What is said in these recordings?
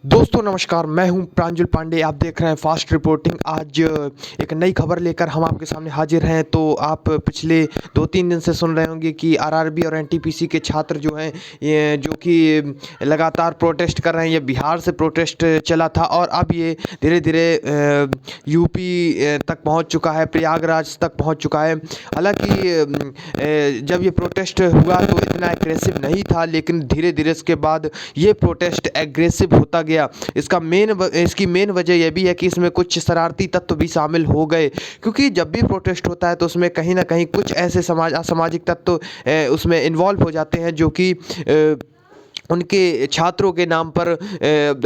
दोस्तों नमस्कार, मैं हूं प्रांजल पांडे। आप देख रहे हैं फास्ट रिपोर्टिंग। आज एक नई खबर लेकर हम आपके सामने हाजिर हैं। तो आप पिछले 2-3 दिन से सुन रहे होंगे कि आरआरबी और एनटीपीसी के छात्र जो हैं, ये जो कि लगातार प्रोटेस्ट कर रहे हैं। ये बिहार से प्रोटेस्ट चला था और अब ये धीरे धीरे यूपी तक पहुंच चुका है, प्रयागराज तक पहुंच चुका है। हालांकि जब ये प्रोटेस्ट हुआ तो इतना एग्रेसिव नहीं था, लेकिन धीरे धीरे इसके बाद ये प्रोटेस्ट एग्रेसिव होता गया। इसकी मेन वजह यह भी है कि इसमें कुछ शरारती तत्व भी शामिल हो गए, क्योंकि जब भी प्रोटेस्ट होता है तो उसमें कहीं ना कहीं कुछ ऐसे असामाजिक तत्व उसमें इन्वॉल्व हो जाते हैं, जो कि उनके छात्रों के नाम पर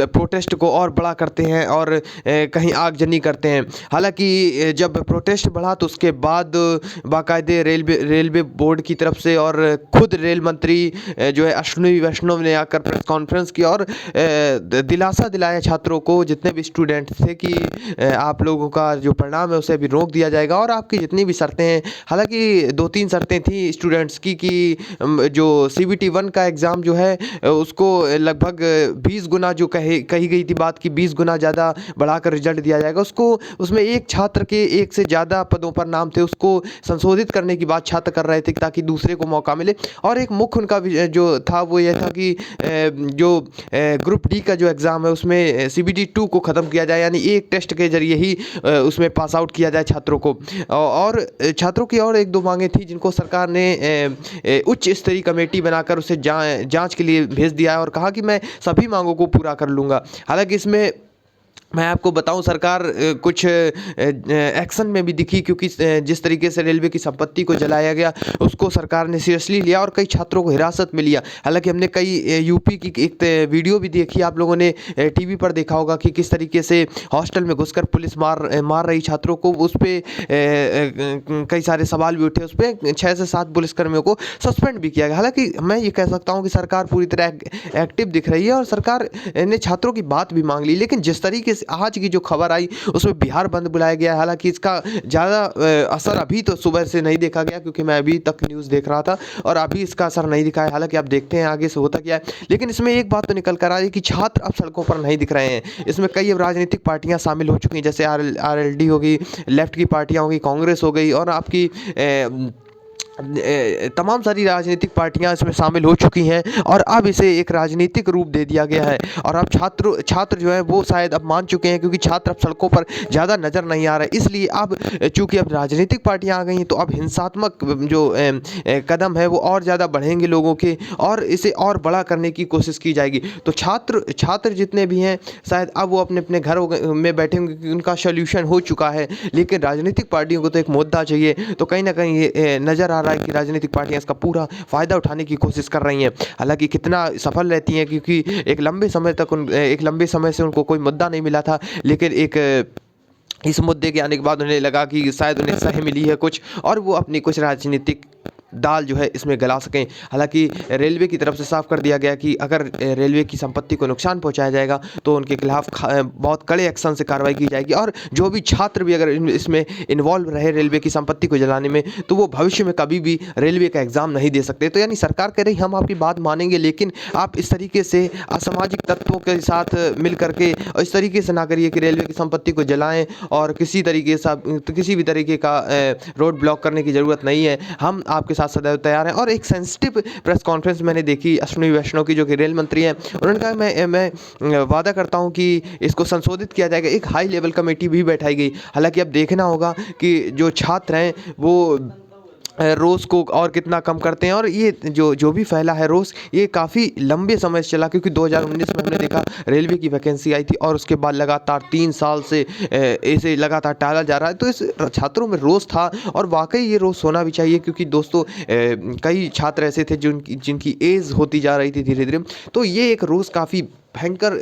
प्रोटेस्ट को और बड़ा करते हैं और कहीं आगजनी करते हैं। हालांकि जब प्रोटेस्ट बढ़ा तो उसके बाद बाकायदे रेलवे बोर्ड की तरफ से और खुद रेल मंत्री जो है अश्विनी वैष्णव ने आकर प्रेस कॉन्फ्रेंस की और दिलासा दिलाया छात्रों को, जितने भी स्टूडेंट थे, कि आप लोगों का जो परिणाम है उसे अभी रोक दिया जाएगा और आपकी जितनी भी शर्तें हैं, हालांकि 2-3 शर्तें थी स्टूडेंट्स की कि जो CBT 1 का एग्ज़ाम जो है उसको लगभग 20 गुना, जो कही गई थी बात की 20 गुना ज़्यादा बढ़ाकर रिजल्ट दिया जाएगा उसको। उसमें एक छात्र के एक से ज़्यादा पदों पर नाम थे, उसको संशोधित करने की बात छात्र कर रहे थे ताकि दूसरे को मौका मिले। और एक मुख्य उनका जो था वो ये था कि जो ग्रुप डी का जो एग्ज़ाम है उसमें CBT 2 को ख़त्म किया जाए, यानी एक टेस्ट के जरिए ही उसमें पास आउट किया जाए छात्रों को। और छात्रों की और 1-2 मांगें थी जिनको सरकार ने उच्च स्तरीय कमेटी बनाकर उसे जांच के लिए भेज दिया है और कहा कि मैं सभी मांगों को पूरा कर लूँगा। हालांकि इसमें मैं आपको बताऊं, सरकार कुछ एक्शन में भी दिखी, क्योंकि जिस तरीके से रेलवे की संपत्ति को जलाया गया उसको सरकार ने सीरियसली लिया और कई छात्रों को हिरासत में लिया। हालांकि हमने कई यूपी की एक वीडियो भी देखी, आप लोगों ने टीवी पर देखा होगा कि किस तरीके से हॉस्टल में घुसकर पुलिस मार रही छात्रों को। उस पर कई सारे सवाल भी उठे, उस पर 6 से 7 पुलिसकर्मियों को सस्पेंड भी किया गया। हालांकि मैं ये कह सकता हूँ कि सरकार पूरी तरह एक्टिव दिख रही है और सरकार ने छात्रों की बात भी मांग ली। लेकिन जिस तरीके से आज की जो खबर आई उसमें बिहार बंद बुलाया गया है। हालांकि इसका ज़्यादा असर अभी तो सुबह से नहीं देखा गया, क्योंकि मैं अभी तक न्यूज़ देख रहा था और अभी इसका असर नहीं दिखा है। हालांकि आप देखते हैं आगे से होता क्या है। लेकिन इसमें एक बात तो निकल कर आ रही है कि छात्र अब सड़कों पर नहीं दिख रहे हैं। इसमें कई अब राजनीतिक पार्टियां शामिल हो चुकी हैं, जैसे RLD हो गई, लेफ्ट की पार्टियां हो गई, कांग्रेस हो गई, और आपकी तमाम सारी राजनीतिक पार्टियां इसमें शामिल हो चुकी हैं और अब इसे एक राजनीतिक रूप दे दिया गया है। और अब छात्र जो है वो शायद अब मान चुके हैं, क्योंकि छात्र अब सड़कों पर ज़्यादा नज़र नहीं आ रहे। इसलिए अब चूंकि अब राजनीतिक पार्टियां आ गई हैं तो अब हिंसात्मक जो कदम है वो और ज़्यादा बढ़ेंगे लोगों के, और इसे और बड़ा करने की कोशिश की जाएगी। तो छात्र जितने भी हैं शायद अब वो अपने अपने घरों में बैठे होंगे क्योंकि उनका सोल्यूशन हो चुका है। लेकिन राजनीतिक पार्टियों को तो एक मुद्दा चाहिए, तो कहीं ना कहीं ये नज़र आ रहा है कि राजनीतिक पार्टियां इसका पूरा फ़ायदा उठाने की कोशिश कर रही हैं। हालांकि कितना सफल रहती हैं, क्योंकि एक लंबे समय से उनको कोई मुद्दा नहीं मिला था, लेकिन इस मुद्दे के आने के बाद उन्हें लगा कि शायद उन्हें सही मिली है कुछ, और वो अपनी कुछ राजनीतिक दाल जो है इसमें गला सकें। हालांकि रेलवे की तरफ से साफ कर दिया गया कि अगर रेलवे की संपत्ति को नुकसान पहुंचाया जाएगा तो उनके खिलाफ बहुत कड़े एक्शन से कार्रवाई की जाएगी, और जो भी छात्र भी अगर इसमें इन्वॉल्व रहे रेलवे की संपत्ति को जलाने में, तो वो भविष्य में कभी भी रेलवे का एग्ज़ाम नहीं दे सकते। तो यानी सरकार कह रही हम आपकी बात मानेंगे, लेकिन आप इस तरीके से असामाजिक तत्वों के साथ मिल करके और इस तरीके से ना करिए कि रेलवे की संपत्ति को जलाएं, और किसी भी तरीके का रोड ब्लॉक करने की ज़रूरत नहीं है। हम आपके साथ सदैव तैयार हैं। और एक सेंसिटिव प्रेस कॉन्फ्रेंस मैंने देखी अश्विनी वैष्णव की, जो कि रेल मंत्री हैं। उन्होंने कहा मैं वादा करता हूं कि इसको संशोधित किया जाएगा। एक हाई लेवल कमेटी भी बैठाई गई। हालांकि अब देखना होगा कि जो छात्र हैं वो रोज़ को और कितना कम करते हैं। और ये जो भी फैला है रोज़, ये काफ़ी लंबे समय से चला, क्योंकि 2019 में हमने देखा रेलवे की वैकेंसी आई थी और उसके बाद लगातार 3 साल से इसे लगातार टाला जा रहा है। तो इस छात्रों में रोज़ था और वाकई ये रोज़ होना भी चाहिए, क्योंकि दोस्तों कई छात्र ऐसे थे जिनकी एज होती जा रही थी धीरे धीरे। तो ये एक रोज़ काफ़ी भयंकर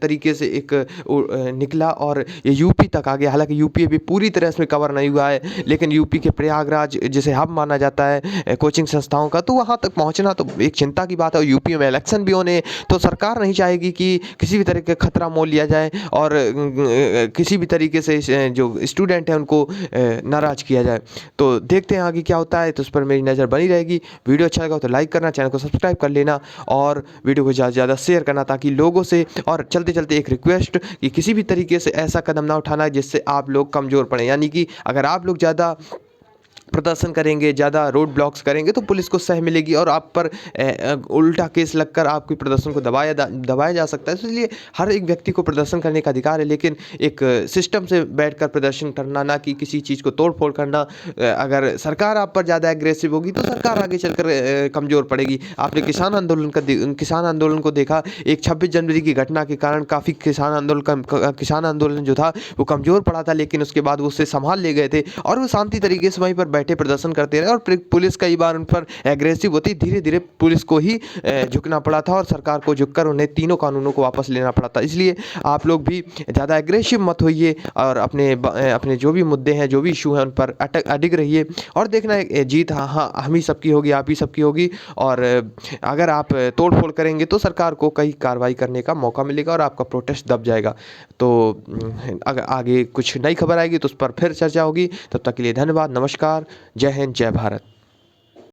तरीके से एक निकला और ये यूपी तक आ गया। हालांकि यूपी अभी पूरी तरह इसमें कवर नहीं हुआ है, लेकिन यूपी के प्रयागराज जिसे हब माना जाता है कोचिंग संस्थाओं का, तो वहाँ तक पहुँचना तो एक चिंता की बात है। और यूपी में इलेक्शन भी होने, तो सरकार नहीं चाहेगी कि किसी भी तरह का खतरा मोल लिया जाए और किसी भी तरीके से जो स्टूडेंट हैं उनको नाराज़ किया जाए। तो देखते हैं आगे क्या होता है, तो उस पर मेरी नज़र बनी रहेगी। वीडियो अच्छा लगा तो लाइक करना, चैनल को सब्सक्राइब कर लेना और वीडियो को ज़्यादा से ज़्यादा शेयर करना, ताकि लोगों से। और चलते चलते एक रिक्वेस्ट कि किसी भी तरीके से ऐसा कदम ना उठाना जिससे आप लोग कमज़ोर पड़ें, यानी कि अगर आप लोग ज़्यादा प्रदर्शन करेंगे, ज़्यादा रोड ब्लॉक्स करेंगे तो पुलिस को सह मिलेगी और आप पर उल्टा केस लगकर आपके प्रदर्शन को दबाया जा सकता है। तो इसलिए हर एक व्यक्ति को प्रदर्शन करने का अधिकार है, लेकिन एक सिस्टम से बैठकर प्रदर्शन करना, ना कि किसी चीज़ को तोड़ फोड़ करना। अगर सरकार आप पर ज़्यादा एग्रेसिव होगी तो सरकार आगे चलकर कमज़ोर पड़ेगी। आपने किसान आंदोलन को देखा, एक 26 जनवरी की घटना के कारण काफ़ी किसान आंदोलन जो था वो कमज़ोर पड़ा था, लेकिन उसके बाद वो उससे संभाल ले गए थे और वो शांति तरीके से वहीं पर बैठे प्रदर्शन करते रहे। और पुलिस कई बार उन पर एग्रेसिव होती, धीरे धीरे पुलिस को ही झुकना पड़ा था और सरकार को झुककर उन्हें तीनों कानूनों को वापस लेना पड़ा था। इसलिए आप लोग भी ज़्यादा एग्रेसिव मत होइए और अपने जो भी मुद्दे हैं, जो भी इशू हैं, उन पर अडिग रहिए और देखना है जीत हाँ हम ही सबकी होगी, आप ही सबकी होगी। और अगर आप तोड़ फोड़ करेंगे तो सरकार को कई कार्रवाई करने का मौका मिलेगा और आपका प्रोटेस्ट दब जाएगा। तो अगर आगे कुछ नई खबर आएगी तो उस पर फिर चर्चा होगी। तब तक के लिए धन्यवाद, नमस्कार, जय हिंद, जय भारत।